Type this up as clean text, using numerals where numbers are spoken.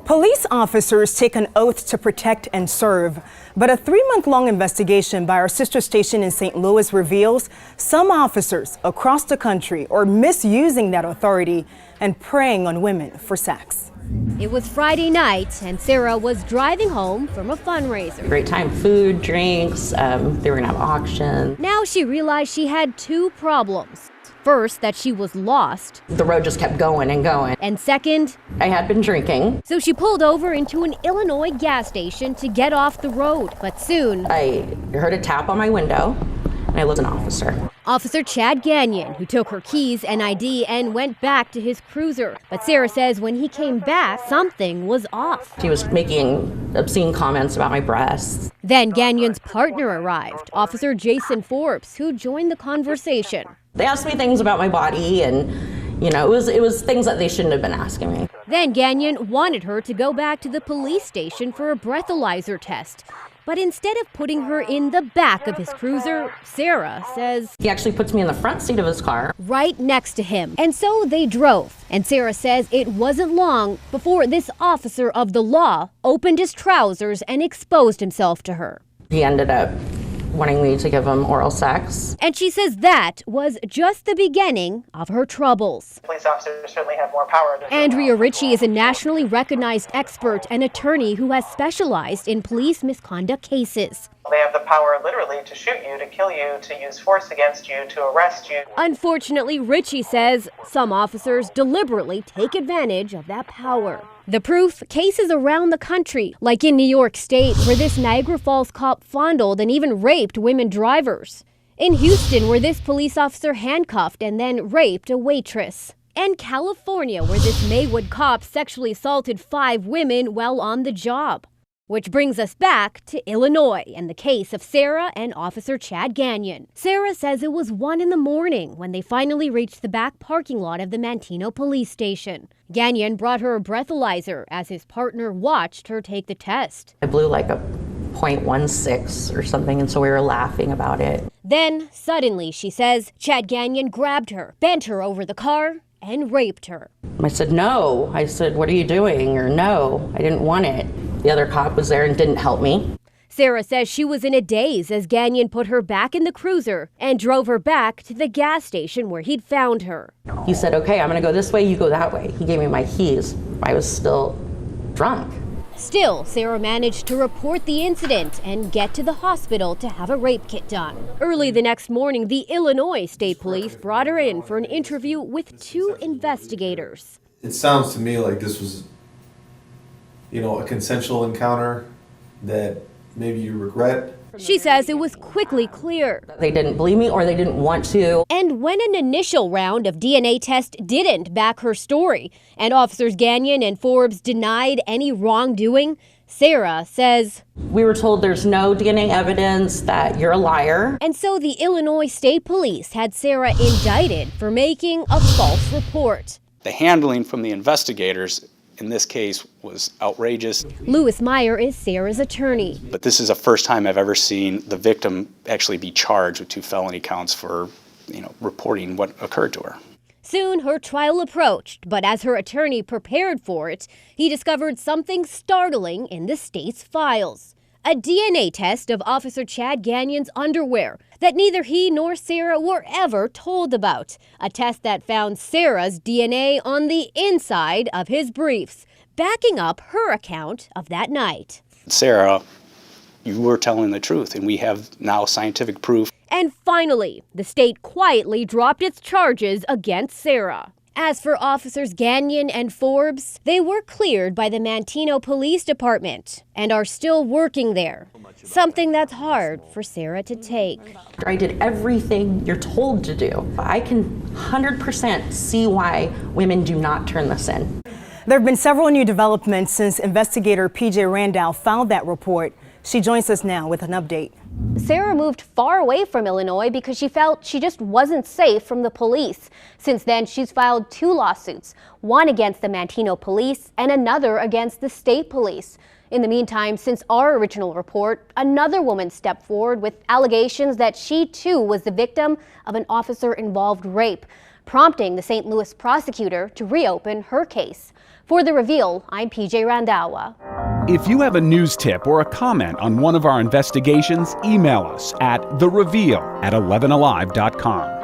Police officers take an oath to protect and serve, but a 3-month-long investigation by our sister station in St. Louis reveals some officers across the country are misusing that authority and preying on women for sex. It was Friday night, and Sarah was driving home from a fundraiser. Great time, food, drinks, they were gonna have auction. Now she realized she had two problems. First, that she was lost. The road just kept going and going. And second, I had been drinking. So she pulled over into an Illinois gas station to get off the road. But soon, I heard a tap on my window, and I looked at an officer. Officer Chad Kenyon, who took her keys and ID and went back to his cruiser. But Sarah says when he came back, something was off. He was making obscene comments about my breasts. Then Kenyon's partner arrived, Officer Jason Forbes, who joined the conversation. They asked me things about my body, and it was things that they shouldn't have been asking me. Then Kenyon wanted her to go back to the police station for a breathalyzer test. But instead of putting her in the back of his cruiser, Sarah says he actually puts me in the front seat of his car, right next to him. And so they drove. And Sarah says it wasn't long before this officer of the law opened his trousers and exposed himself to her. He ended up wanting me to give him oral sex. And she says that was just the beginning of her troubles. Police officers certainly have more power. Andrea Ritchie is a nationally recognized expert and attorney who has specialized in police misconduct cases. They have the power literally to shoot you, to kill you, to use force against you, to arrest you. Unfortunately, Ritchie says some officers deliberately take advantage of that power. The proof? Cases around the country, like in New York State, where this Niagara Falls cop fondled and even raped women drivers. In Houston, where this police officer handcuffed and then raped a waitress. And California, where this Maywood cop sexually assaulted 5 women while on the job. Which brings us back to Illinois and the case of Sarah and Officer Chad Kenyon. Sarah says it was 1 a.m. when they finally reached the back parking lot of the Manteno police station. Kenyon brought her a breathalyzer as his partner watched her take the test. I blew like a .16 or something, and so we were laughing about it. Then, suddenly, she says, Chad Kenyon grabbed her, bent her over the car, and raped her. I said, no. I said, what are you doing? Or no, I didn't want it. The other cop was there and didn't help me. Sarah says she was in a daze as Kenyon put her back in the cruiser and drove her back to the gas station where he'd found her. He said, okay, I'm going to go this way, you go that way. He gave me my keys. I was still drunk. Still, Sarah managed to report the incident and get to the hospital to have a rape kit done. Early the next morning, the Illinois State Police brought her in for an interview with 2 investigators. It sounds to me like this was, a consensual encounter that maybe you regret. She says it was quickly clear. They didn't believe me or they didn't want to. And when an initial round of DNA test didn't back her story, and Officers Kenyon and Forbes denied any wrongdoing, Sarah says, we were told there's no DNA evidence, that you're a liar. And so the Illinois State Police had Sarah indicted for making a false report. The handling from the investigators in this case was outrageous. Lewis Meyer is Sarah's attorney. But this is the first time I've ever seen the victim actually be charged with 2 felony counts for, reporting what occurred to her. Soon her trial approached, but as her attorney prepared for it, he discovered something startling in the state's files. A DNA test of Officer Chad Kenyon's underwear that neither he nor Sarah were ever told about. A test that found Sarah's DNA on the inside of his briefs, backing up her account of that night. Sarah, you were telling the truth, and we have now scientific proof. And finally, the state quietly dropped its charges against Sarah. As for Officers Kenyon and Forbes, they were cleared by the Manteno Police Department and are still working there. Something that's hard for Sarah to take. I did everything you're told to do. I can 100% see why women do not turn this in. There have been several new developments since investigator PJ Randall filed that report. She joins us now with an update. Sarah moved far away from Illinois because she felt she just wasn't safe from the police. Since then, she's filed 2 lawsuits, one against the Manteno police and another against the state police. In the meantime, since our original report, another woman stepped forward with allegations that she too was the victim of an officer-involved rape, prompting the St. Louis prosecutor to reopen her case. For The Reveal, I'm PJ Randawa. If you have a news tip or a comment on one of our investigations, email us at thereveal@11alive.com.